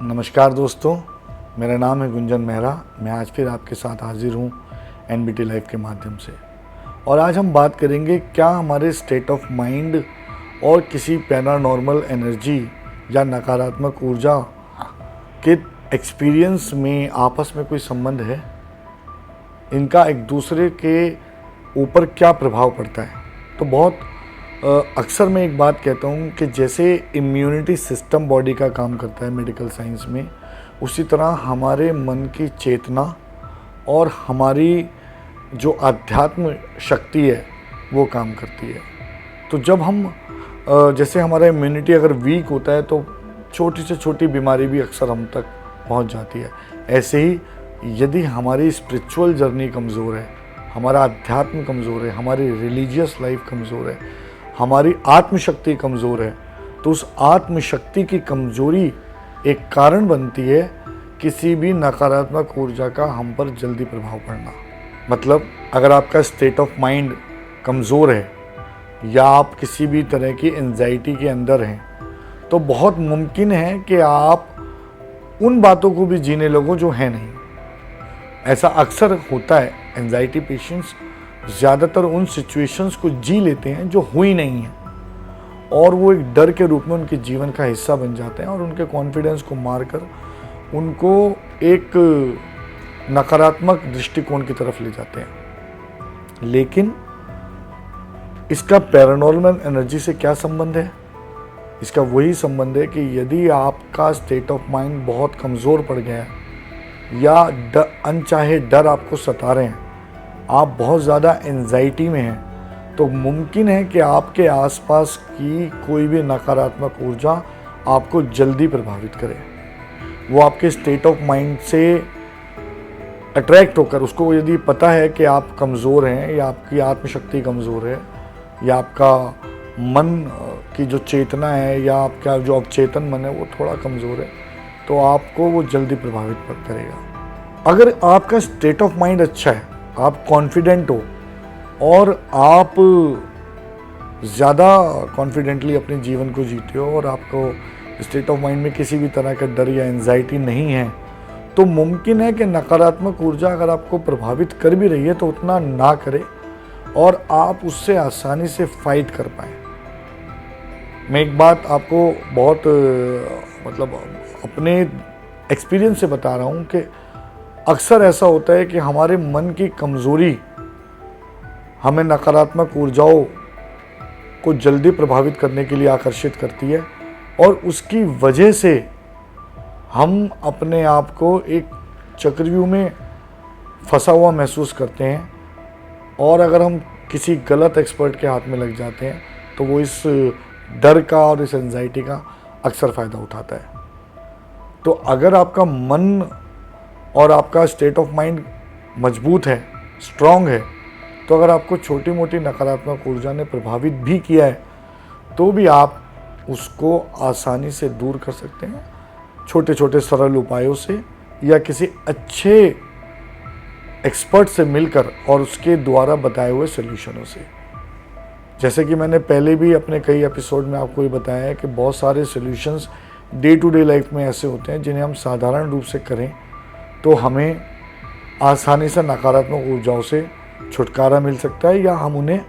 नमस्कार दोस्तों, मेरा नाम है गुंजन मेहरा। मैं आज फिर आपके साथ हाजिर हूँ एनबीटी लाइफ के माध्यम से। और आज हम बात करेंगे क्या हमारे स्टेट ऑफ माइंड और किसी पैरानॉर्मल एनर्जी या नकारात्मक ऊर्जा के एक्सपीरियंस में आपस में कोई संबंध है, इनका एक दूसरे के ऊपर क्या प्रभाव पड़ता है। तो बहुत अक्सर मैं एक बात कहता हूँ कि जैसे इम्यूनिटी सिस्टम बॉडी का काम करता है मेडिकल साइंस में, उसी तरह हमारे मन की चेतना और हमारी जो आध्यात्म शक्ति है वो काम करती है। तो जब हम जैसे हमारा इम्यूनिटी अगर वीक होता है तो छोटी से छोटी बीमारी भी अक्सर हम तक पहुंच जाती है। ऐसे ही यदि हमारी स्पिरिचुअल जर्नी कमज़ोर है, हमारा अध्यात्म कमज़ोर है, हमारी रिलीजियस लाइफ कमज़ोर है, हमारी आत्मशक्ति कमज़ोर है, तो उस आत्मशक्ति की कमज़ोरी एक कारण बनती है किसी भी नकारात्मक ऊर्जा का हम पर जल्दी प्रभाव पड़ना। मतलब अगर आपका स्टेट ऑफ माइंड कमज़ोर है या आप किसी भी तरह की एंजाइटी के अंदर हैं, तो बहुत मुमकिन है कि आप उन बातों को भी जीने लगो जो है नहीं। ऐसा अक्सर होता है। एंजाइटी पेशेंट्स ज़्यादातर उन सिचुएशंस को जी लेते हैं जो हुई नहीं है, और वो एक डर के रूप में उनके जीवन का हिस्सा बन जाते हैं और उनके कॉन्फिडेंस को मारकर उनको एक नकारात्मक दृष्टिकोण की तरफ ले जाते हैं। लेकिन इसका पैरानॉर्मल एनर्जी से क्या संबंध है? इसका वही संबंध है कि यदि आपका स्टेट ऑफ माइंड बहुत कमज़ोर पड़ गया है या अनचाहे डर आपको सता रहे हैं, आप बहुत ज़्यादा एंजाइटी में हैं, तो मुमकिन है कि आपके आसपास की कोई भी नकारात्मक ऊर्जा आपको जल्दी प्रभावित करे। वो आपके स्टेट ऑफ माइंड से अट्रैक्ट होकर, उसको यदि पता है कि आप कमज़ोर हैं या आपकी आत्मशक्ति कमज़ोर है या आपका मन की जो चेतना है या आपका जो अवचेतन मन है वो थोड़ा कमज़ोर है, तो आपको वो जल्दी प्रभावित करेगा। अगर आपका स्टेट ऑफ माइंड अच्छा है, आप कॉन्फिडेंट हो और आप ज़्यादा कॉन्फिडेंटली अपने जीवन को जीते हो और आपको स्टेट ऑफ माइंड में किसी भी तरह का डर या एंजाइटी नहीं है, तो मुमकिन है कि नकारात्मक ऊर्जा अगर आपको प्रभावित कर भी रही है तो उतना ना करे और आप उससे आसानी से फाइट कर पाएँ। मैं एक बात आपको बहुत मतलब अपने एक्सपीरियंस से बता रहा हूँ कि अक्सर ऐसा होता है कि हमारे मन की कमज़ोरी हमें नकारात्मक ऊर्जाओं को जल्दी प्रभावित करने के लिए आकर्षित करती है, और उसकी वजह से हम अपने आप को एक चक्रव्यूह में फंसा हुआ महसूस करते हैं, और अगर हम किसी गलत एक्सपर्ट के हाथ में लग जाते हैं तो वो इस डर का और इस एंजाइटी का अक्सर फ़ायदा उठाता है। तो अगर आपका मन और आपका स्टेट ऑफ माइंड मजबूत है, स्ट्रॉन्ग है, तो अगर आपको छोटी मोटी नकारात्मक ऊर्जा ने प्रभावित भी किया है तो भी आप उसको आसानी से दूर कर सकते हैं छोटे छोटे सरल उपायों से या किसी अच्छे एक्सपर्ट से मिलकर और उसके द्वारा बताए हुए सॉल्यूशनों से। जैसे कि मैंने पहले भी अपने कई एपिसोड में आपको ये बताया है कि बहुत सारे solutions day to day life में ऐसे होते हैं जिन्हें हम साधारण रूप से करें तो हमें आसानी से नकारात्मक ऊर्जाओं से छुटकारा मिल सकता है या हम उन्हें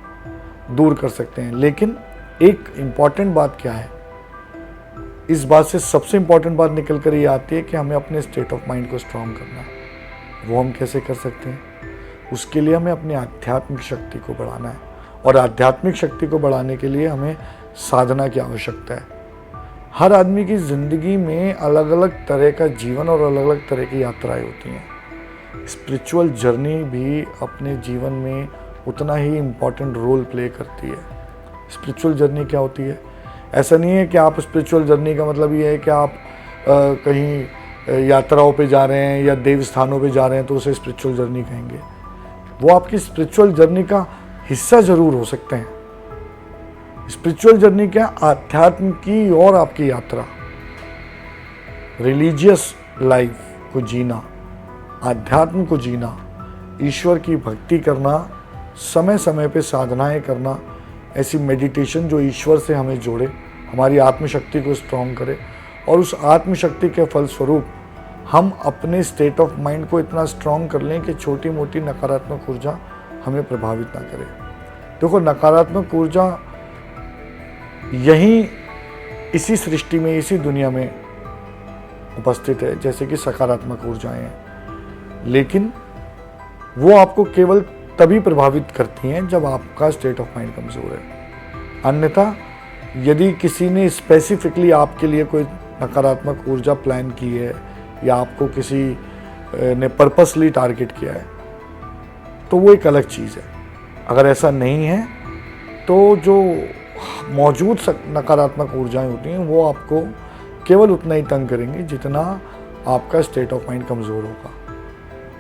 दूर कर सकते हैं। लेकिन एक इम्पॉर्टेंट बात क्या है, इस बात से सबसे इम्पॉर्टेंट बात निकल कर ये आती है कि हमें अपने स्टेट ऑफ माइंड को स्ट्रॉन्ग करना है। वो हम कैसे कर सकते हैं? उसके लिए हमें अपनी आध्यात्मिक शक्ति को बढ़ाना है, और आध्यात्मिक शक्ति को बढ़ाने के लिए हमें साधना की आवश्यकता है। हर आदमी की ज़िंदगी में अलग अलग तरह का जीवन और अलग अलग तरह की यात्राएं होती हैं। स्पिरिचुअल जर्नी भी अपने जीवन में उतना ही इम्पॉर्टेंट रोल प्ले करती है। स्पिरिचुअल जर्नी क्या होती है? ऐसा नहीं है कि आप स्पिरिचुअल जर्नी का मतलब ये है कि आप कहीं यात्राओं पे जा रहे हैं या देव स्थानों पे जा रहे हैं तो उसे स्पिरिचुअल जर्नी कहेंगे। वो आपकी स्पिरिचुअल जर्नी का हिस्सा ज़रूर हो सकते हैं। स्पिरिचुअल जर्नी क्या? आध्यात्म की और आपकी यात्रा, रिलीजियस लाइफ को जीना, आध्यात्म को जीना, ईश्वर की भक्ति करना, समय समय पे साधनाएं करना, ऐसी मेडिटेशन जो ईश्वर से हमें जोड़े, हमारी आत्मशक्ति को स्ट्रॉन्ग करे और उस आत्मशक्ति के फलस्वरूप हम अपने स्टेट ऑफ माइंड को इतना स्ट्रांग कर लें कि छोटी मोटी नकारात्मक ऊर्जा हमें प्रभावित ना करे। देखो, नकारात्मक ऊर्जा यहीं इसी सृष्टि में, इसी दुनिया में उपस्थित है जैसे कि सकारात्मक ऊर्जाएं हैं, लेकिन वो आपको केवल तभी प्रभावित करती हैं जब आपका स्टेट ऑफ माइंड कमज़ोर है। अन्यथा यदि किसी ने स्पेसिफिकली आपके लिए कोई नकारात्मक ऊर्जा प्लान की है या आपको किसी ने पर्पसली टारगेट किया है तो वो एक अलग चीज़ है। अगर ऐसा नहीं है तो जो मौजूद नकारात्मक ऊर्जाएं होती हैं वो आपको केवल उतना ही तंग करेंगे जितना आपका स्टेट ऑफ माइंड कमज़ोर होगा।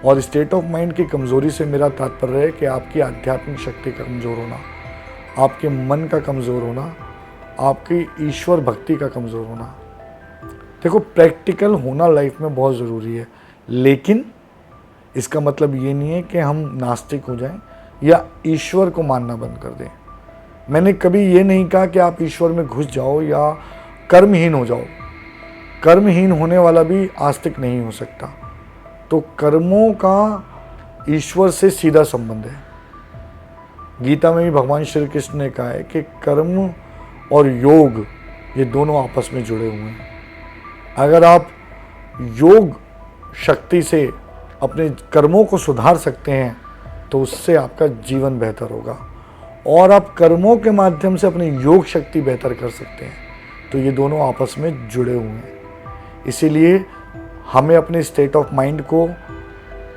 और स्टेट ऑफ माइंड की कमज़ोरी से मेरा तात्पर्य है कि आपकी आध्यात्मिक शक्ति का कमज़ोर होना, आपके मन का कमज़ोर होना, आपकी ईश्वर भक्ति का कमज़ोर होना। देखो, प्रैक्टिकल होना लाइफ में बहुत ज़रूरी है, लेकिन इसका मतलब ये नहीं है कि हम नास्तिक हो जाएं या ईश्वर को मानना बंद कर दें। मैंने कभी ये नहीं कहा कि आप ईश्वर में घुस जाओ या कर्महीन हो जाओ। कर्महीन होने वाला भी आस्तिक नहीं हो सकता। तो कर्मों का ईश्वर से सीधा संबंध है। गीता में भी भगवान श्री कृष्ण ने कहा है कि कर्म और योग ये दोनों आपस में जुड़े हुए हैं। अगर आप योग शक्ति से अपने कर्मों को सुधार सकते हैं तो उससे आपका जीवन बेहतर होगा, और आप कर्मों के माध्यम से अपनी योग शक्ति बेहतर कर सकते हैं। तो ये दोनों आपस में जुड़े हुए हैं। इसीलिए हमें अपने स्टेट ऑफ माइंड को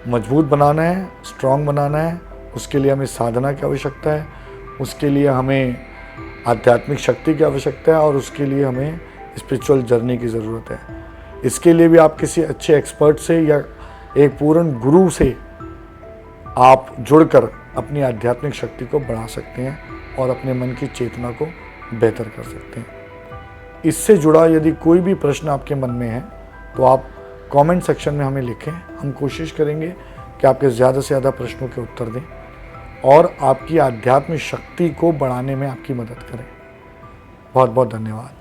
मजबूत बनाना है, स्ट्रांग बनाना है। उसके लिए हमें साधना की आवश्यकता है, उसके लिए हमें आध्यात्मिक शक्ति की आवश्यकता है, और उसके लिए हमें स्पिरिचुअल जर्नी की ज़रूरत है। इसके लिए भी आप किसी अच्छे एक्सपर्ट से या एक पूर्ण गुरु से आप जुड़कर अपनी आध्यात्मिक शक्ति को बढ़ा सकते हैं और अपने मन की चेतना को बेहतर कर सकते हैं। इससे जुड़ा यदि कोई भी प्रश्न आपके मन में है तो आप कमेंट सेक्शन में हमें लिखें। हम कोशिश करेंगे कि आपके ज़्यादा से ज़्यादा प्रश्नों के उत्तर दें और आपकी आध्यात्मिक शक्ति को बढ़ाने में आपकी मदद करें। बहुत बहुत धन्यवाद।